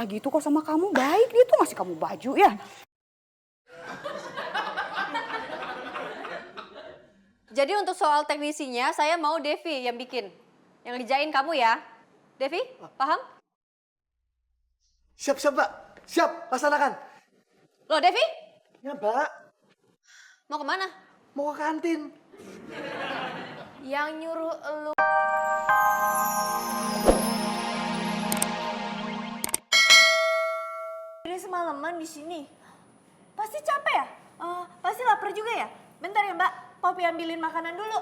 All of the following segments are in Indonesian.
marah-marah gitu kok sama kamu. Baik dia tuh ngasih kamu baju ya. Jadi untuk soal teknisinya, saya mau Devi yang bikin. Yang ngerjain kamu ya. Devi, paham? Siap, Mbak. Siap, laksanakan. Loh Devi, Ya, Mbak. mau kemana? Mau ke kantin. Yang nyuruh elu. Dari semalaman di sini. Pasti capek ya? Pasti lapar juga ya? Bentar ya Mbak, Popi ambilin makanan dulu.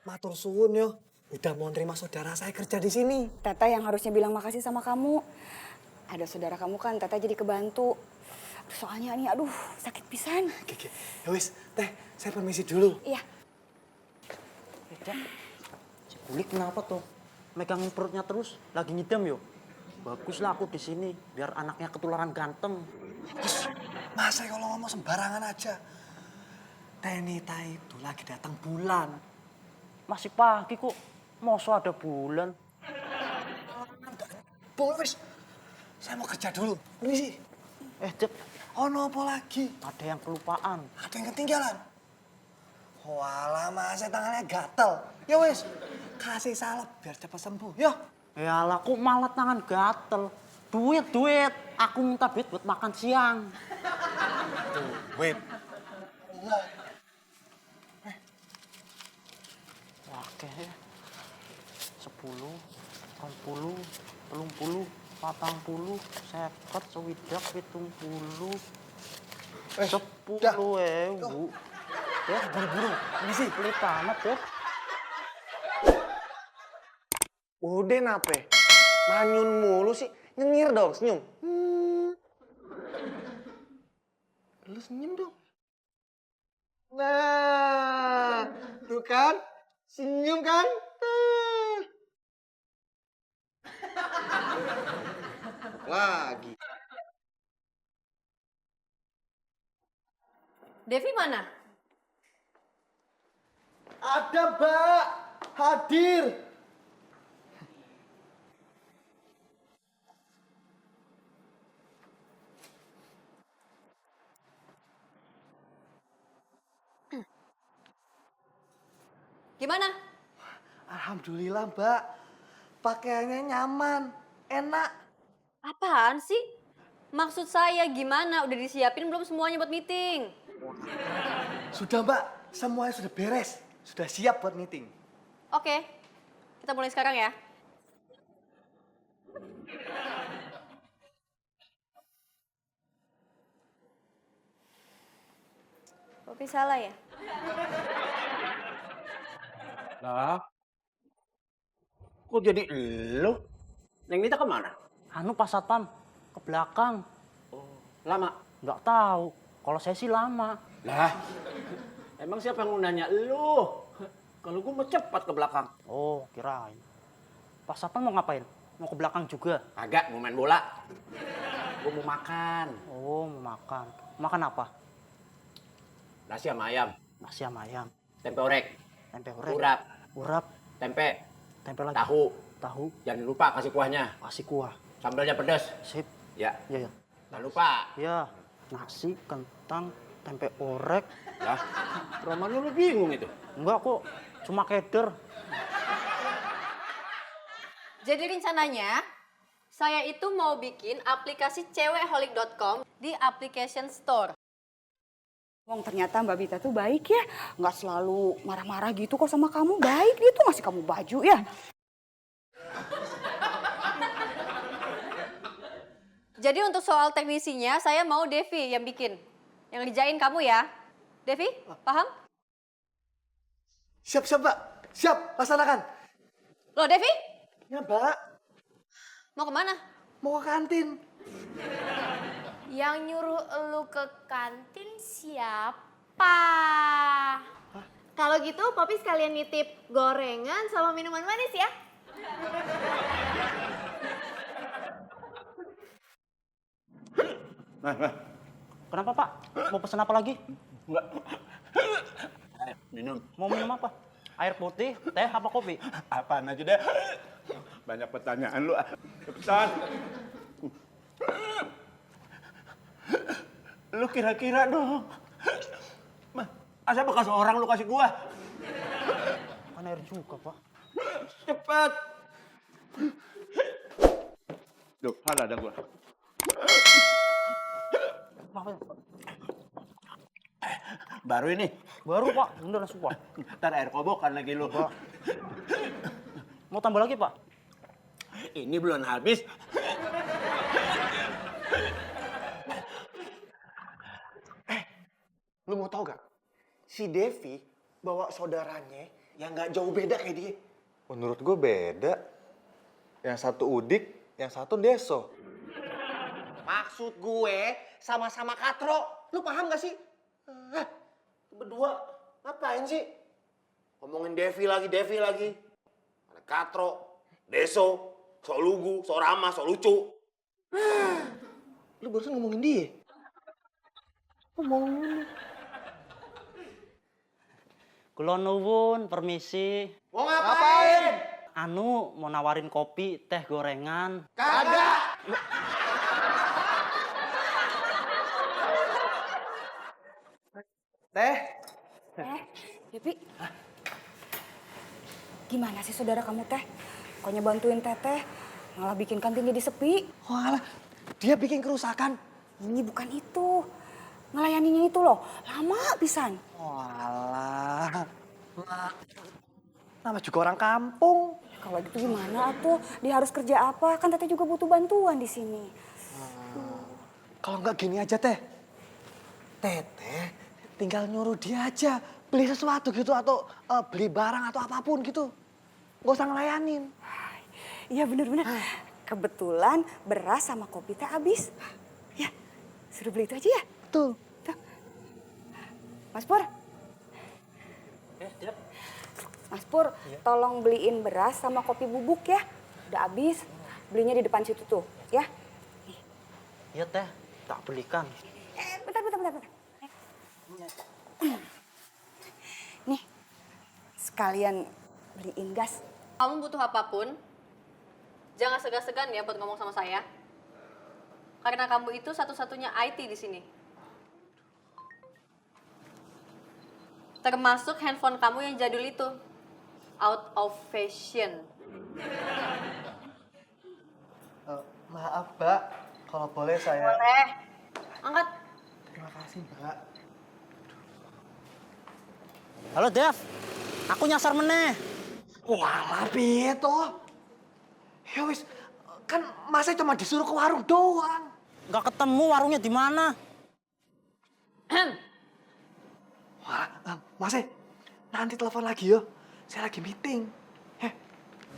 Matur suwun yo. Udah mau nerima saudara saya kerja di sini. Tete yang harusnya bilang makasih sama kamu. Ada saudara kamu kan, Tete jadi kebantu. Soalnya nih, aduh sakit pisan. Oke. Ya wis, Teh, saya permisi dulu. Iya. Cak, si Kulik kenapa tuh? Megangin perutnya terus, lagi ngidam yo. Bagus lah aku di sini, biar anaknya ketularan ganteng. Terus, masa kalau ngomong sembarangan aja. Tenita itu lagi datang bulan. Masih pagi kok, masa ada bulan. Bung, wis. Saya mau kerja dulu. Permisi. Cek, Ono apa lagi? ada yang kelupaan. Ada yang ketinggalan. Walah, masa tangannya gatel. Ya wis, kasih salep biar cepat sembuh. Ya. Yalah, kok malah tangan gatel. Duit. Aku minta duit buat makan siang. Wait. Oke, 10, 20, 30, 40, 50, 70, 10.000. Ya, buru-buru. Misi, pelit amat ya. Udah nape? Manyun mulu sih. Nyengir dong, senyum. Lu senyum dong. Nah, tuh kan? Senyum kan? Lagi. Devi mana? Ada, Mbak. Hadir. Gimana? Alhamdulillah, Mbak. Pakaiannya nyaman, enak. Apaan sih? Maksud saya gimana? Udah disiapin belum semuanya buat meeting? Sudah, Mbak. Semuanya sudah beres. Sudah siap buat meeting. Oke, kita mulai sekarang ya. Popi salah ya? Lah, kok jadi elu? Neng Nita kemana? Anu Pak Satpam, ke belakang. Lama? Nggak tahu. Kalau saya sih lama. Lah, emang siapa yang mau nanya elu? Kalau gue mau cepat ke belakang. Oh, kirain. Pak Satpam mau ngapain? Mau ke belakang juga? Agak, mau main bola. Gue mau makan. Oh, mau makan. Makan apa? Nasi sama ayam, Nasi sama ayam. tempe orek, Tempe orek. urap, Urap. tempe, Tempe lagi. tahu. Tahu. Jangan lupa kasih kuahnya. Kasih kuah. Sambalnya pedas. Sip. Ya, Ya. jangan lupa. Ya. Nasi, kentang, tempe orek. Lah, Roman lu bingung itu. Enggak kok. Cuma keder. Jadi rencananya, saya itu mau bikin aplikasi cewekholic.com di application store. Wong ternyata Mbak Bita tuh baik ya. Nggak selalu marah-marah gitu kok sama kamu. Baik dia tuh ngasih kamu baju ya. Jadi untuk soal teknisinya, saya mau Devi yang bikin. Yang ngerjain kamu ya. Devi, paham? Siap, Mbak. Siap, laksanakan. Loh Devi, Ya, Mbak. mau kemana? Mau ke kantin. Yang nyuruh elu ke kantin siapa? Kalau gitu Popi sekalian nitip gorengan sama minuman manis ya. Kenapa Pak? Mau pesan apa lagi? Enggak. Ayo, minum. Mau minum apa? Air putih, teh apa kopi? Apaan aja deh. Banyak pertanyaan lu. Cepetan. Lu kira-kira dong. Masa bekas orang lu kasih gua? Kan air juga, Pak. Cepet. Duh, ada gua. Baru ini. Baru, Pak. Udah langsung, Pak. Ntar air kobokan lagi lu. Mau tambah lagi, Pak? Ini belum habis. Lu mau tau gak? Si Devi bawa saudaranya yang gak jauh beda kayak dia. Menurut gue beda. Yang satu Udik, yang satu Deso. Maksud gue sama-sama katro. Lu paham gak sih? Berdua ngapain sih? Ngomongin Devi lagi. Ada katro, Deso, sok lugu, sok ramah, sok lucu. Lu barusan ngomongin dia. Kulon nuwun, permisi. Mau ngapain? Anu, mau nawarin kopi, teh gorengan. Kagak! Teh? Devi. Gimana sih saudara kamu teh? Pokoknya bantuin teteh, malah bikin kantin jadi sepi. Walah, dia bikin kerusakan. Ini bukan itu. Ngelayaninya itu loh, lama pisan. Walah. Nama juga orang kampung. Kalau gitu gimana atuh? Dia harus kerja apa? Kan teteh juga butuh bantuan di sini. Kalau nggak gini aja teh. Teteh tinggal nyuruh dia aja beli sesuatu gitu atau beli barang atau apapun gitu. Nggak usah ngelayanin. Iya bener-bener. Kebetulan beras sama kopi teh habis. Ya, suruh beli itu aja ya. Tuh. Tuh. Mas Pur. Tiap. Mas Pur, tolong beliin beras sama kopi bubuk ya. Udah habis. Belinya di depan situ tuh, ya. Iya, teh. Tak belikan. Bentar. Nih, sekalian beliin gas. Kamu butuh apapun, jangan segan-segan ya buat ngomong sama saya. Karena kamu itu satu-satunya IT di sini. Termasuk handphone kamu yang jadul itu. Out of fashion. Maaf, Mbak. Kalau boleh saya... Boleh. Angkat. Terima kasih, Mbak. Halo, Dev. Aku nyasar meneh. Walah, piye toh? Ya wis, kan masa cuma disuruh ke warung doang. Nggak ketemu warungnya di mana. Wah, Mas, nanti telepon lagi yo. Saya lagi meeting.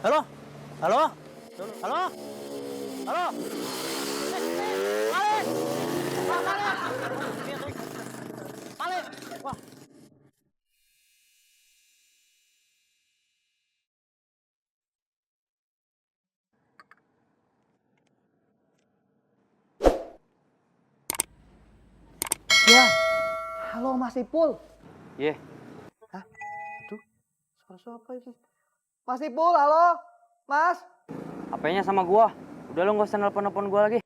Halo? Halo? Halo? Halo? Malik! Wah, Malik! Malik! Wah. Ya, halo Mas Ipul. Iya. Hah? Aduh, suara apa ini? Mas Ipul, halo? Mas? HP-nya sama gua. Udah lu nggak usah nelpon-nelpon gua lagi.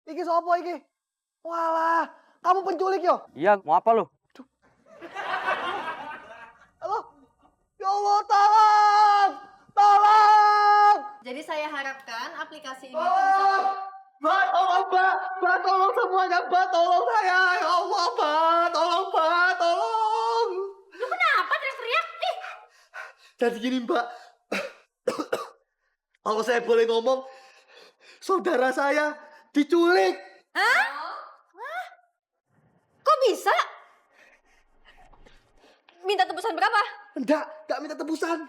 Iki sopo iki? Walah, kamu penculik yo? Iya, mau apa lu? Halo? Ya Allah, tolong! Tolong! Jadi saya harapkan aplikasi ini tuh bisa... Mbak, tolong Mbak! Mbak, tolong semuanya Mbak, tolong saya! Ya Allah, Mbak, tolong Mbak, tolong! Lu kenapa teriak-teriak? Ih, Jadi gini Mbak, kalau saya boleh ngomong, saudara saya diculik. Kok bisa? Minta tebusan berapa? Enggak minta tebusan.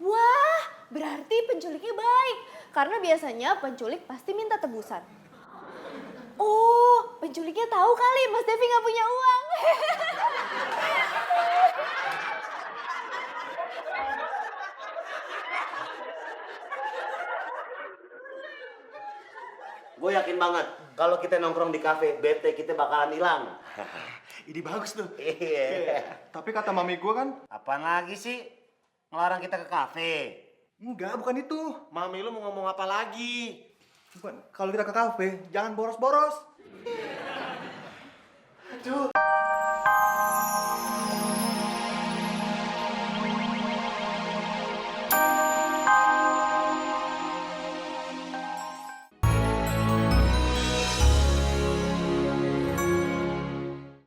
wah, berarti penculiknya baik. Karena biasanya penculik pasti minta tebusan. Oh, penculiknya tahu kali Mas Devi nggak punya uang. Gue yakin banget Kalau kita nongkrong di kafe, bete kita bakalan hilang. Ide bagus tuh. Iya. Tapi kata mami gue kan, Apaan lagi sih? Ngelarang kita ke kafe. enggak, bukan itu. Mami lu mau ngomong apa lagi? Bukan, kalau kita ke kafe, jangan boros-boros.